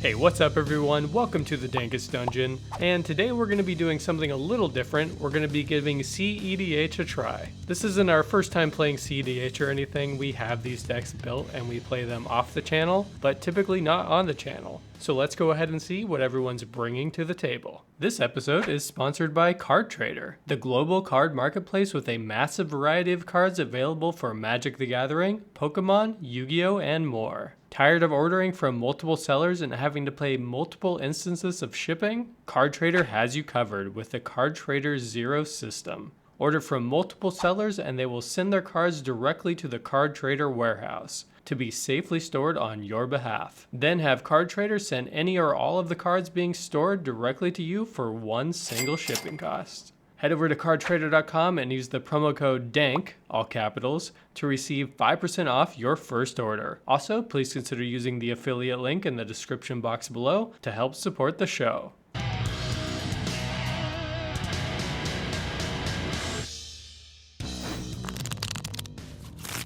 Hey, what's up everyone? Welcome to the Dankest Dungeon, and today we're going to be doing something a little different. We're going to be giving cEDH a try. This isn't our first time playing cEDH or anything. We have these decks built and we play them off the channel, but typically not on the channel. So let's go ahead and see what everyone's bringing to the table. This episode is sponsored by Card Trader, the global card marketplace with a massive variety of cards available for Magic the Gathering, Pokemon, Yu-Gi-Oh, and more. Tired of ordering from multiple sellers and having to pay multiple instances of shipping? Card Trader has you covered with the Card Trader Zero system. Order from multiple sellers and they will send their cards directly to the Card Trader warehouse to be safely stored on your behalf. Then have Card Trader send any or all of the cards being stored directly to you for one single shipping cost. Head over to cardtrader.com and use the promo code DANK, all capitals, to receive 5% off your first order. Also, please consider using the affiliate link in the description box below to help support the show.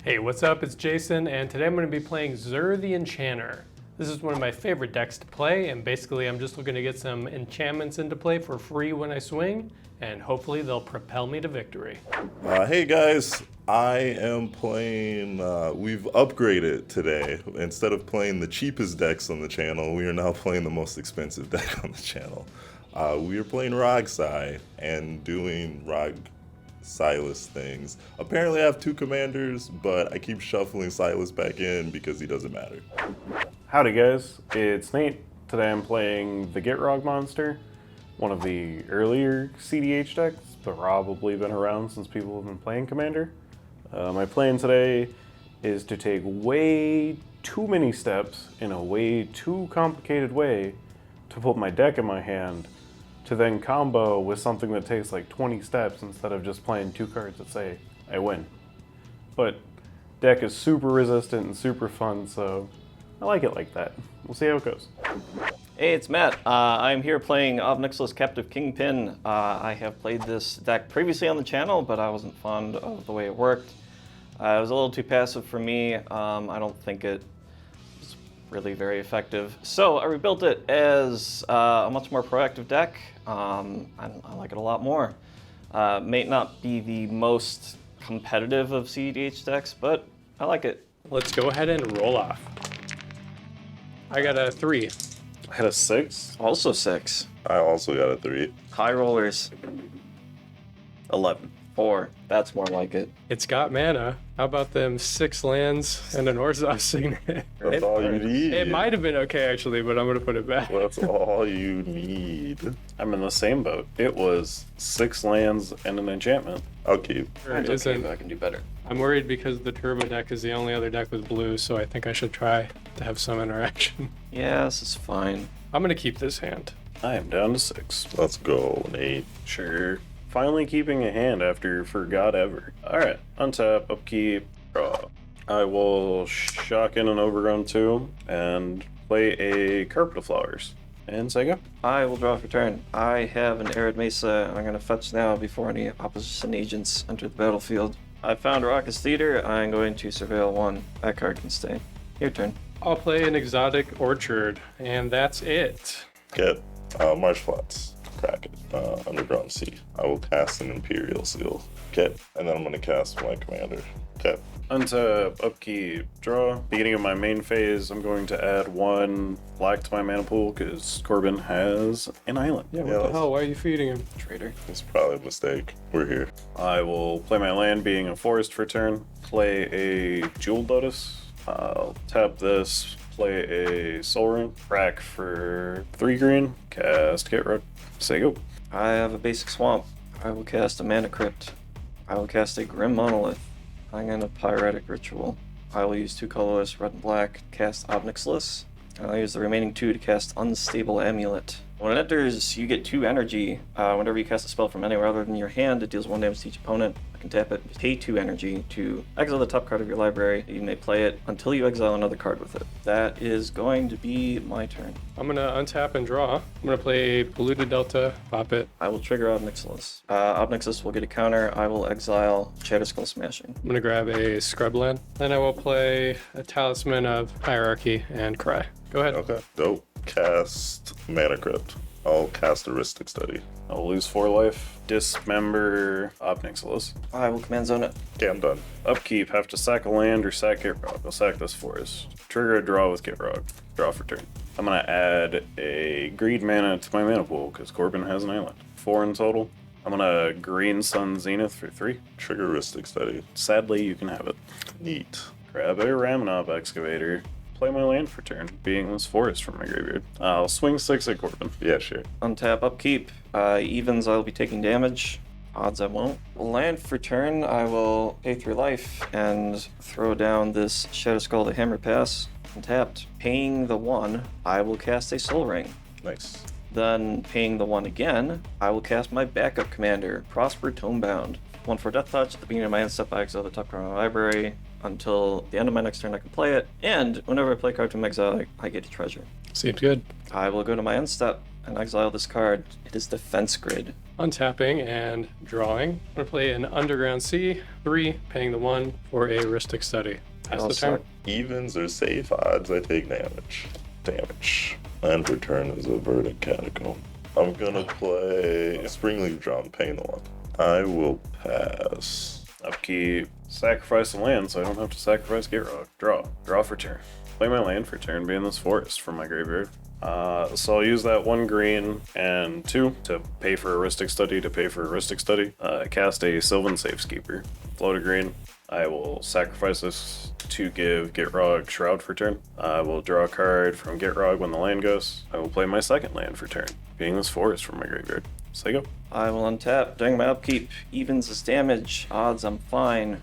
Hey, what's up? It's Jason, and today I'm going to be playing Zur the Enchanter. This is one of my favorite decks to play, and basically I'm just looking to get some enchantments into play for free when I swing, and hopefully they'll propel me to victory. Hey guys, I am playing, we've upgraded today. Instead of playing the cheapest decks on the channel, we are now playing the most expensive deck on the channel. We are playing Rograkh and doing Rograkh Silas things. Apparently I have two commanders, but I keep shuffling Silas back in because he doesn't matter. Howdy guys, it's Nate. Today I'm playing the Gitrog Monster, one of the earlier cEDH decks, but probably been around since people have been playing Commander. My plan today is to take way too many steps in a way too complicated way to put my deck in my hand to then combo with something that takes like 20 steps instead of just playing two cards that say I win. But deck is super resistant and super fun, so I like it like that. We'll see how it goes. Hey, it's Matt. I'm here playing Nixilis Captive Kingpin. I have played this deck previously on the channel, but I wasn't fond of the way it worked. It was a little too passive for me. I don't think it was really very effective. So I rebuilt it as a much more proactive deck. I like it a lot more. May not be the most competitive of cEDH decks, but I like it. Let's go ahead and roll off. I got a 3. I had a 6. Also 6. I also got a 3. High rollers. 11. 4. That's more like it. It's got mana. How about them 6 lands and an Orzhov signet? That's all you need. It might have been okay actually, but I'm going to put it back. That's all you need. I'm in the same boat. It was 6 lands and an enchantment. I'll keep. It's okay, but I can do better. I'm worried because the turbo deck is the only other deck with blue, so I think I should try to have some interaction. Yeah, this is fine. I'm going to keep this hand. I am down to 6. Let's go, Nate. Sure. Finally keeping a hand after forgot ever. Alright, untap, upkeep, draw. I will shock in an Overgrown Tomb and play a Carpet of Flowers. And say go. I will draw for turn. I have an Arid Mesa, and I'm going to fetch now before any opposition agents enter the battlefield. I found Raucous Theater. I'm going to surveil 1. That card can stay. Your turn. I'll play an Exotic Orchard, and that's it. Get Marsh Flats. Crack it. Underground Sea. I will cast an Imperial Seal. Okay, and then I'm going to cast my commander. Okay. Untap, upkeep, draw. Beginning of my main phase, I'm going to add 1 black to my mana pool because Corbin has an island. Yeah, what the hell? Why are you feeding him? Trader. It's probably a mistake. We're here. I will play my land being a forest for turn, play a Jeweled Lotus. I'll tap this, play a Soul Rune, rack for 3 green, cast Gitrog. Say go. I have a basic swamp. I will cast a Mana Crypt. I will cast a Grim Monolith. I'm going to Pyretic Ritual. I will use 2 colorless, red and black, cast Nixilis. And I'll use the remaining 2 to cast Unstable Amulet. When it enters, you get 2 energy. Whenever you cast a spell from anywhere other than your hand, it deals 1 damage to each opponent. I can tap it, pay 2 energy to exile the top card of your library. You may play it until you exile another card with it. That is going to be my turn. I'm going to untap and draw. I'm going to play Polluted Delta, pop it. I will trigger Nixilis. Nixilis will get a counter. I will exile Shatterskull Smashing. I'm going to grab a Scrubland. Then I will play a Talisman of Hierarchy and Cry. Go ahead. Okay. Dope. Cast Mana Crypt. I'll cast Heuristic Study. I'll lose 4 life. Dismember Nixilis. I will command zone it. Okay, I'm done. Upkeep, have to sack a land or sack Gitrog. I'll sack this forest. Trigger a draw with Gitrog. Draw for turn. I'm gonna add a greed mana to my mana pool because Corbin has an island. 4 in total. I'm gonna green Sun Zenith for 3. Trigger Heuristic Study. Sadly, you can have it. Neat. Grab a Ramanov Excavator. Play my land for turn, being this forest from my graveyard. I'll swing 6 at Corbin. Yeah, sure. Untap, upkeep. Evens, I'll be taking damage. Odds, I won't. Land for turn, I will pay 3 life and throw down this Shadow Skull to Hammer Pass. Untapped. Paying the 1, I will cast a Soul Ring. Nice. Then, paying the 1 again, I will cast my backup commander, Prosper Tomebound. 1 for Death Touch. At the beginning of my end step, I exile the top card of my library. Until the end of my next turn, I can play it. And whenever I play a card from exile, I get a treasure. Seems good. I will go to my end step and exile this card. It is Defense Grid. Untapping and drawing. I'm going to play an Underground Sea, 3, paying the 1 for a Heuristic Study. Pass the turn. Evens are safe. Odds, I take damage. Damage. Land for turn is a Verdant Catacomb. I'm gonna play Springleaf Drum, paying the 1. I will pass. Upkeep, sacrifice a land so I don't have to sacrifice Gitrog. Draw for turn. Play my land for turn, being this forest from my graveyard. So I'll use that 1 green and 2 to pay for Heuristic Study cast a Sylvan Safekeeper. Float a green. I will sacrifice this to give Gitrog Shroud for turn. I will draw a card from Gitrog when the land goes. I will play my second land for turn, being this forest from my graveyard. So go. I will untap during my upkeep. Evens is damage. Odds, I'm fine.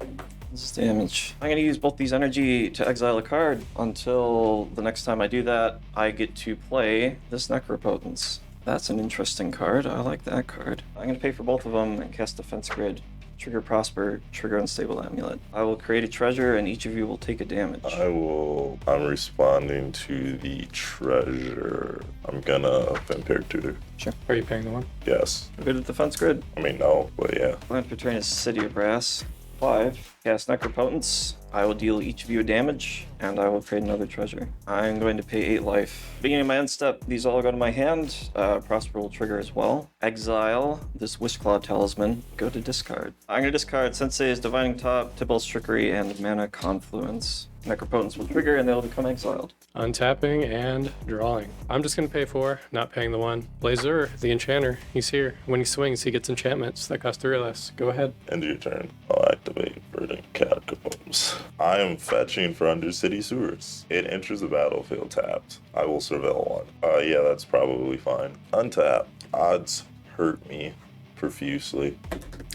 This is damage. I'm going to use both these energy to exile a card. Until the next time I do that, I get to play this Necropotence. That's an interesting card. I like that card. I'm going to pay for both of them and cast Defense Grid. Trigger Prosper, trigger Unstable Amulet. I will create a treasure and each of you will take a damage. I'm responding to the treasure. I'm gonna Vampire Tutor. Sure. Are you paying the 1? Yes. Go to Defense Grid. I mean, no, but yeah. Land for turn is City of Brass. 5. Cast Necropotence. I will deal each of you damage, and I will create another treasure. I'm going to pay 8 life. Beginning of my end step, these all go to my hand. Prosper will trigger as well. Exile this Wishclaw Talisman. Go to discard. I'm going to discard Sensei's Divining Top, Tybalt's Trickery, and Mana Confluence. Necropotence will trigger, and they'll become exiled. Untapping and drawing. I'm just going to pay 4, not paying the 1. Blazer, the Enchanter, he's here. When he swings, he gets enchantments that cost 3 less. Go ahead. End of your turn. I'll activate Verdant Catacombs. I am fetching for Undercity Sewers. It enters the battlefield tapped. I will surveil 1. Yeah, that's probably fine. Untap. Odds hurt me profusely.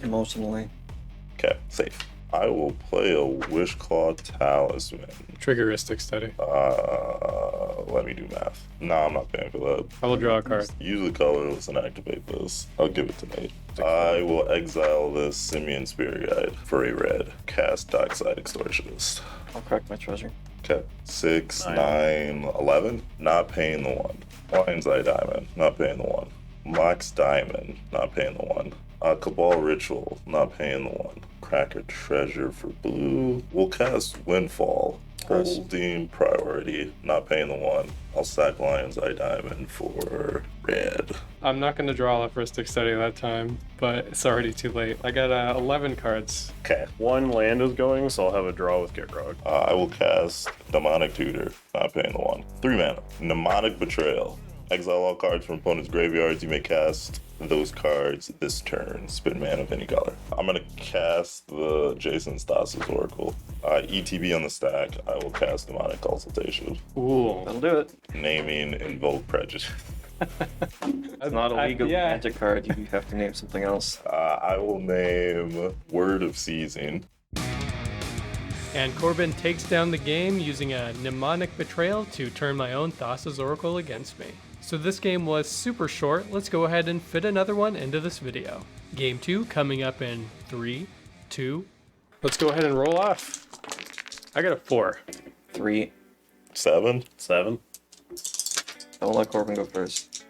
Emotionally. Okay, safe. I will play a Wishclaw Talisman. Triggeristic Study. Let me do math. Nah, I'm not paying for that. I will draw a card. Use the colorless and activate this. I'll give it to Nate. I will exile this Simian Spirit Guide for a red. Cast Dockside Extortionist. I'll correct my treasure. Okay. 6, 9, 11. Not paying the 1. Lion's Eye Diamond. Not paying the 1. Mox Diamond. Not paying the 1. Cabal Ritual. Not paying the 1. Cracker Treasure for blue. We'll cast Windfall. Holding priority. Not paying the 1. I'll sack Lion's Eye Diamond for red. I'm not going to draw a Heuristic Study that time, but it's already too late. I got 11 cards. Okay. 1 land is going, so I'll have a draw with Gitrog. I will cast Demonic Tutor. Not paying the 1. 3 mana. Mnemonic Betrayal. Exile all cards from opponent's graveyards. You may cast those cards this turn. Spin mana of any color. I'm going to cast the Jason Stas's Oracle. ETB on the stack. I will cast Demonic Consultation. Ooh. That'll do it. Naming Invoke Prejudice. It's not a legal magic card. You have to name something else. I will name Word of Seizing. And Corbin takes down the game using a Mnemonic Betrayal to turn my own Thassa's Oracle against me. So this game was super short. Let's go ahead and fit another one into this video. Game 2 coming up in 3, 2. Let's go ahead and roll off. I got a 4. 3. 7. 7. I'll let Corbin go first.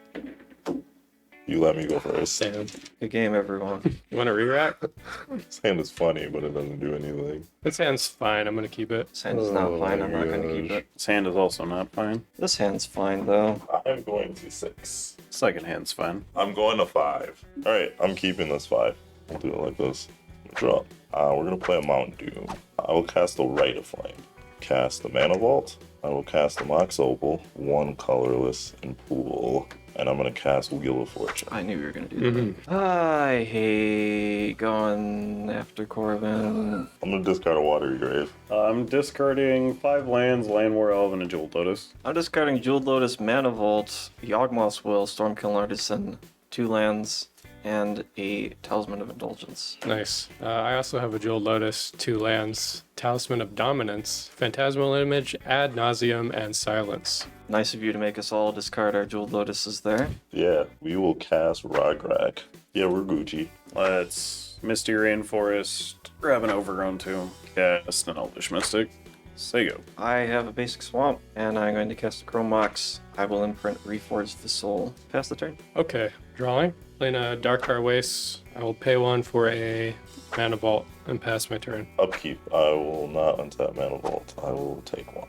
You let me go first. Damn. Good game, everyone. You want to re-rack? This hand is funny, but it doesn't do anything. This hand's fine. I'm going to keep it. This hand is not Oh fine. my I'm not going to keep gosh. it. This hand is also not fine. This hand's fine, though. I'm going to 6. Second hand's fine. I'm going to 5. All right, I'm keeping this 5. I'll do it like this. Draw. We're going to play a Mountain Doom. I will cast a Rite of Flame. Cast the Mana Vault. I will cast the Mox Opal, 1 colorless, and pool. And I'm going to cast Wheel of Fortune. I knew you were going to do that. I hate going after Corbin. I'm going to discard a Watery Grave. I'm discarding 5 lands, Land War Elf, and a Jeweled Lotus. I'm discarding Jeweled Lotus, Mana Vault, Yawgmoth's Will, Stormkill Artisan, 2 lands, and a Talisman of Indulgence. Nice. I also have a Jeweled Lotus, 2 lands, Talisman of Dominance, Phantasmal Image, Ad Nauseum, and Silence. Nice of you to make us all discard our Jeweled Lotuses there. Yeah, we will cast Rograkh. Yeah, we're Gucci. Let's Misty Rainforest, grab an Overgrown Tomb, cast an Elvish Mystic. Sego. I have a basic swamp, and I'm going to cast a Chrome Mox. I will imprint Reforge the Soul. Pass the turn. Okay, drawing. Playing a Darkar Waste. I will pay 1 for a Mana Vault and pass my turn. Upkeep. I will not untap Mana Vault. I will take 1.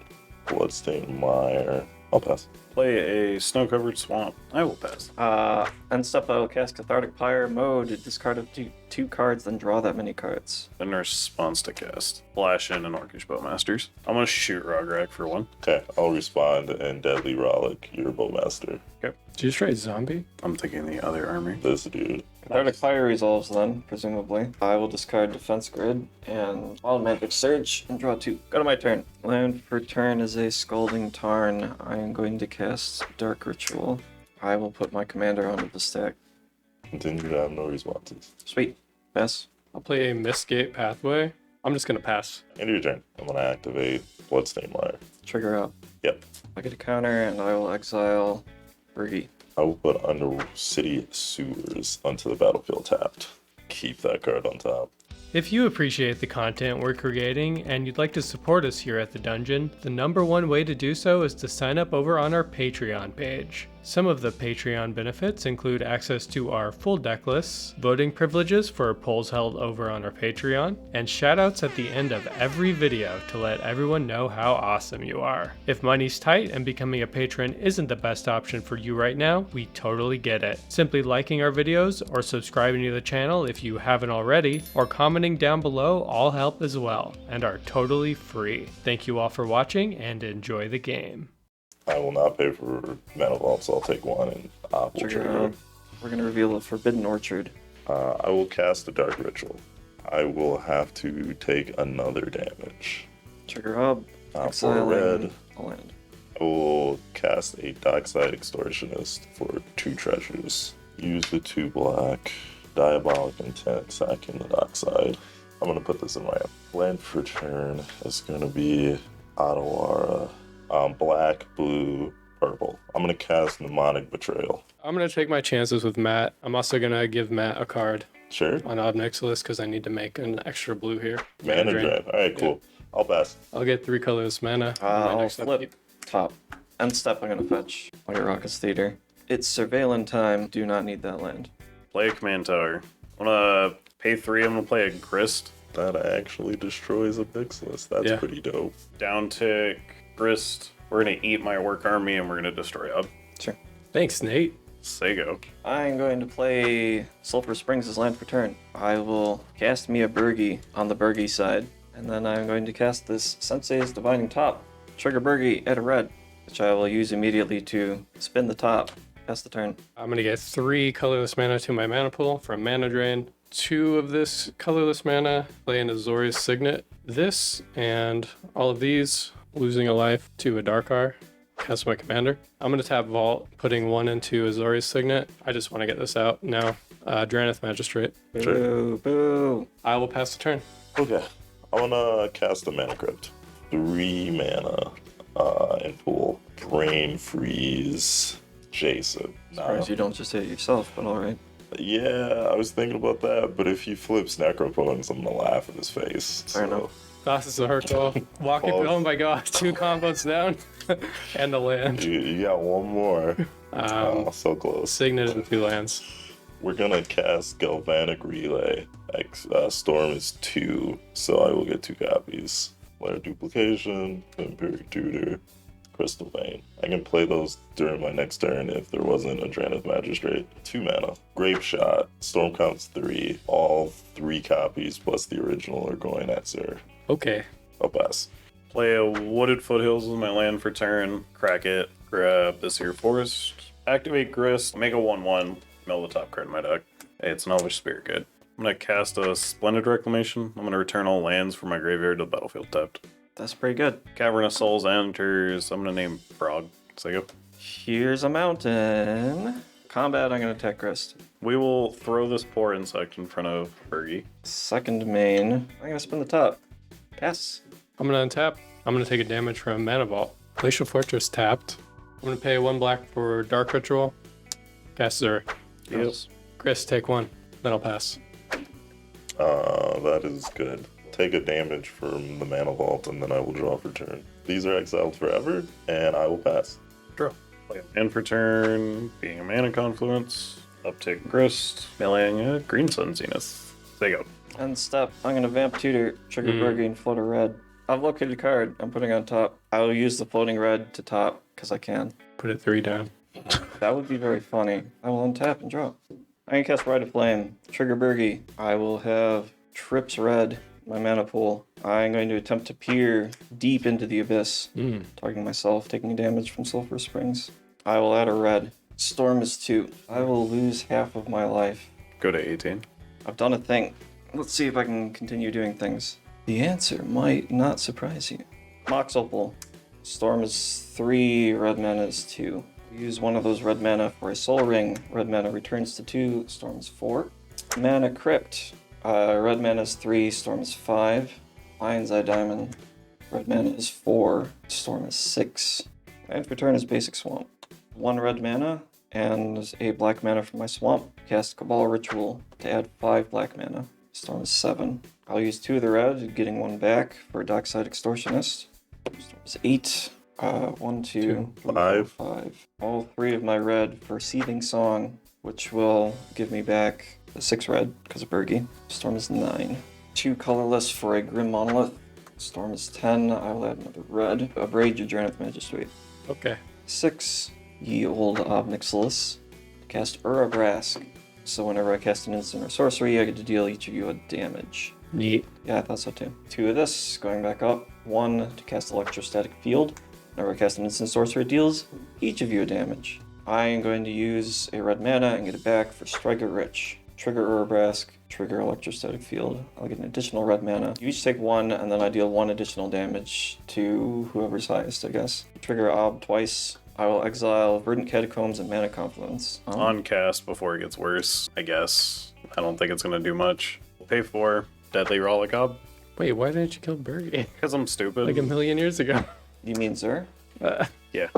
Bloodstained Mire. I'll pass. Play a Snow-Covered Swamp. I will pass. End step, I will cast Cathartic Pyre mode. Discard up to 2 cards, then draw that many cards. The Nurse spawns to cast Flash in and Orcish Bowmasters. I'm gonna shoot Rograkh for 1. Okay, I'll respond and Deadly Rollick, your Bowmaster. Okay. Did you just write Zombie? I'm thinking the other army. This dude. Cathartic Pyre resolves then, presumably. I will discard Defense Grid and Automatic Surge and draw 2. Go to my turn. Land for turn is a Scalding Tarn. I am going to cast Dark Ritual. I will put my commander onto the stack. Continue to have no responses. Sweet. Pass. I'll play a Mistgate Pathway. I'm just going to pass. End of your turn. I'm going to activate Bloodstained Mire. Trigger up. Yep. I get a counter and I will exile Bergie. I will put Undercity Sewers onto the battlefield tapped. Keep that card on top. If you appreciate the content we're creating and you'd like to support us here at the Dungeon, the #1 way to do so is to sign up over on our Patreon page. Some of the Patreon benefits include access to our full deck lists, voting privileges for polls held over on our Patreon, and shoutouts at the end of every video to let everyone know how awesome you are. If money's tight and becoming a patron isn't the best option for you right now, we totally get it. Simply liking our videos or subscribing to the channel if you haven't already, or commenting down below all help as well, and are totally free. Thank you all for watching and enjoy the game. I will not pay for Mana Vault, so I'll take 1 and will Trigger trigger. up. We're going to reveal a Forbidden Orchard. I will cast a Dark Ritual. I will have to take another damage. Trigger up. For Exiling red, a land. I will cast a Dockside Extortionist for 2 treasures. Use the 2 black. Diabolic Intent, sacking the Dockside. I'm going to put this in my hand. Land for turn is going to be Otawara. Black, blue, purple. I'm going to cast Mnemonic Betrayal. I'm going to take my chances with Matt. I'm also going to give Matt a card Sure. on Nixilis because I need to make an extra blue here. Mana Drain. Alright, cool. I'll pass. I'll get 3 colorless mana. I'll Next flip upkeep. top. End step, I'm going to fetch White Rockets Theater. It's Surveillance time. Do not need that land. Play a Command Tower. I'm gonna pay 3. I'm gonna play a Grist. That actually destroys a Nixilis. That's Yeah. pretty dope. Down tick, Grist. We're gonna eat my work army and we're gonna destroy up. Sure. Thanks, Nate. Sego. I'm going to play Sulphur Springs as land for turn. I will cast me a Bergie on the Bergie side. And then I'm going to cast this Sensei's Divining Top. Trigger Bergie at a red, which I will use immediately to spin the top. Pass the turn. I'm going to get 3 colorless mana to my mana pool from Mana Drain. 2 of this colorless mana, play in Azorius Signet. This and all of these, losing a life to a Darkar. Cast my commander. I'm going to tap Vault, putting 1 into Azorius Signet. I just want to get this out now. Dranith Magistrate. Sure. Boo, boo. I will pass the turn. Okay. I want to cast a Mana Crypt. 3 mana in pool. Brain Freeze. Jason. Surprised you don't just hit it yourself, but alright. Yeah, I was thinking about that, but if he flips Necropotence, I'm gonna laugh in his face. Fair enough. Tosses a Hurkle. Walk it. Balls. Oh my god, 2 combos down. And the land. You got one more. So close. Signet and 2 lands. We're gonna cast Galvanic Relay. Storm is 2, so I will get 2 copies. Layer Duplication, Empiric Tutor, Crystal Vein. I can play those during my next turn if there wasn't a Drannith Magistrate. 2 mana. Grape Shot. Storm counts 3. All 3 copies plus the original are going at Sir. Okay. I'll pass. Play a Wooded Foothills as my land for turn. Crack it. Grab this here Forest. Activate Grist. Make a 1/1. Mill the top card in my deck. Hey, it's an Elvish Spirit Guide. I'm going to cast a Splendid Reclamation. I'm going to return all lands from my graveyard to the battlefield tapped. That's pretty good. Cavern of Souls enters. I'm going to name Frog. So I go. Here's a mountain. Combat, I'm going to attack Grist. We will throw this poor insect in front of Fergie. Second main, I'm going to spin the top. Pass. I'm gonna untap. I'm gonna take a damage from Mana Vault. Glacial Fortress tapped. I'm gonna pay 1 black for Dark Ritual. Cast Zur. Yes. Chris, take 1. Then I'll pass. That is good. Take a damage from the Mana Vault, and then I will draw for turn. These are exiled forever, and I will pass. Draw. Play a land for turn. Being a Mana Confluence. Uptick Grist. Meleeing a Green Sun Zenith. There you go. End step, I'm going to Vamp Tutor, trigger Burgie, and float a red. I've located a card I'm putting on top. I will use the floating red to top, because I can. Put it 3 down. That would be very funny. I will untap and draw. I'm going to cast Rite of Flame, trigger Burgie. I will have Trips Red, my mana pool. I'm going to attempt to peer deep into the abyss, targeting myself, taking damage from Sulphur Springs. I will add a red. Storm is 2. I will lose half of my life. Go to 18. I've done a thing. Let's see if I can continue doing things. The answer might not surprise you. Mox Opal. Storm is 3, red mana is 2. Use one of those red mana for a Soul Ring. Red mana returns to 2, Storm is 4. Mana Crypt. Red mana is 3, Storm is 5. Lion's Eye Diamond. Red mana is 4, Storm is 6. And for turn is Basic Swamp. 1 red mana and a black mana from my swamp. Cast Cabal Ritual to add 5 black mana. Storm is 7. I'll use 2 of the red, getting 1 back for Dockside Extortionist. Storm is 8. 1, 2, 5. 5. All 3 of my red for Seething Song, which will give me back the 6 red because of Burgie. Storm is 9. 2 colorless for a Grim Monolith. Storm is 10. I will add another red. Abrade your Drannith Magistrate. Okay. 6. Ye Old Nixilis. Cast Urabrask. So whenever I cast an instant or sorcery, I get to deal each of you a damage. Neat. Yeah, I thought so too. 2 of this, going back up. 1 to cast Electrostatic Field. Whenever I cast an instant sorcery, it deals each of you a damage. I am going to use a red mana and get it back for Striker Rich. Trigger Urabrask, trigger Electrostatic Field. I'll get an additional red mana. You each take 1, and then I deal 1 additional damage to whoever's highest, I guess. Trigger Ob twice. I will exile Verdant Catacombs and Mana Confluence. On cast before it gets worse, I guess. I don't think it's going to do much. Pay 4. Deadly Rograkh. Wait, why didn't you kill Burgie? Because I'm stupid. Like a million years ago. You mean Zur? Yeah.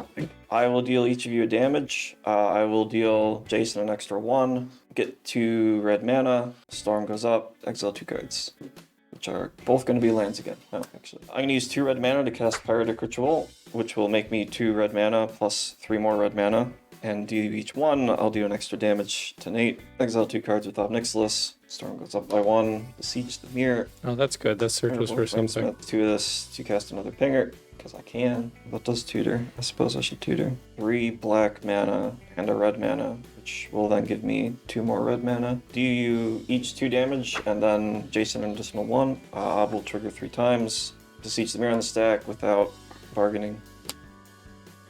I will deal each of you a damage. I will deal Jason an extra 1. Get 2 red mana. Storm goes up. Exile 2 cards. Which are both going to be lands again. No, actually. I'm going to use 2 red mana to cast Pyretic Ritual, which will make me 2 red mana plus 3 more red mana. And do each 1, I'll do an extra damage to Nate. Exile 2 cards with Nixilis. Storm goes up by 1. Beseech the Mirror. Oh, that's good. That search was for something. 2 of this to cast another Pinger, because I can. What does tutor? I suppose I should tutor. 3 black mana and a red mana, which will then give me 2 more red mana. Do you each 2 damage, and then Jason an additional 1. Ob will trigger 3 times. Beseech the Mirror on the stack without bargaining.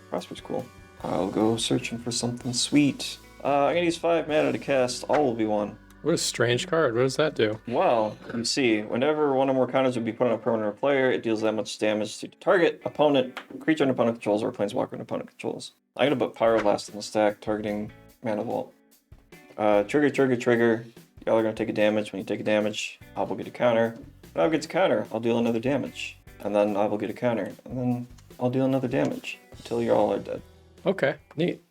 Prosper's cool. I'll go searching for something sweet. I'm gonna use 5 mana to cast All Will Be One. What a strange card. What does that do? Well, you see, whenever one or more counters would be put on a permanent or player, it deals that much damage to target, opponent, creature an opponent controls, or planeswalker an opponent controls. I'm gonna put Pyroblast in the stack, targeting Mana Vault. Trigger, trigger, trigger. Y'all are gonna take a damage. When you take a damage, Ob will get a counter. When Ob gets a counter, I'll deal another damage. And then Ob will get a counter. And then I'll deal another damage until you all are dead. Okay, neat.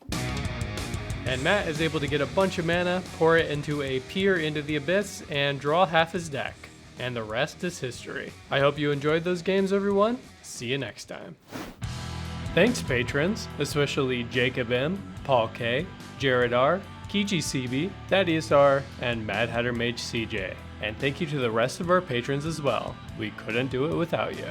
And Matt is able to get a bunch of mana, pour it into a Peer into the Abyss, and draw half his deck. and the rest is history. I hope you enjoyed those games, everyone. See you next time. Thanks, patrons, especially Jacob M., Paul K., Jared R., Kiji CB, Thaddeus R., and Mad Hatter Mage CJ. And thank you to the rest of our patrons as well. We couldn't do it without you.